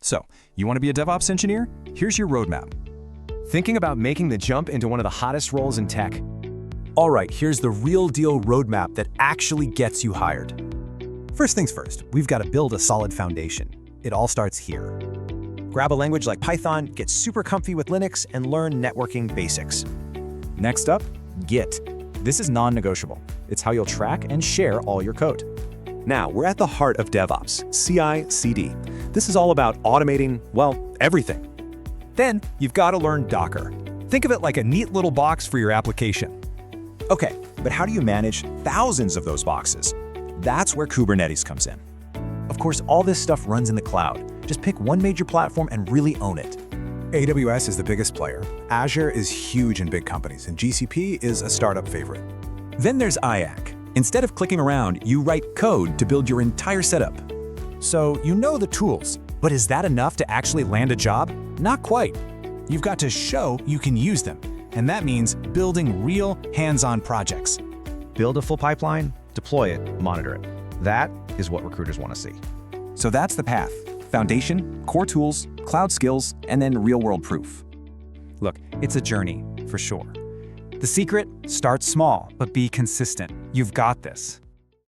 So, you want to be a DevOps engineer? Here's your roadmap. Thinking about making the jump into one of the hottest roles in tech? All right, here's the real deal roadmap that actually gets you hired. First things first, we've got to build a solid foundation. It all starts here. Grab a language like Python, get super comfy with Linux, and learn networking basics. Next up, Git. This is non-negotiable. It's how you'll track and share all your code. Now, we're at the heart of DevOps, CI/CD. This is all about automating, well, everything. Then, you've got to learn Docker. Think of it like a neat little box for your application. Okay, but how do you manage thousands of those boxes? That's where Kubernetes comes in. Of course, all this stuff runs in the cloud. Just pick one major platform and really own it. AWS is the biggest player, Azure is huge in big companies, and GCP is a startup favorite. Then there's IAC. Instead of clicking around, you write code to build your entire setup. So you know the tools, but is that enough to actually land a job? Not quite. You've got to show you can use them, and that means building real hands-on projects. Build a full pipeline, deploy it, monitor it. That is what recruiters want to see. So that's the path. Foundation, core tools, cloud skills, and then real-world proof. Look, it's a journey, for sure. The secret? Start small, but be consistent. You've got this.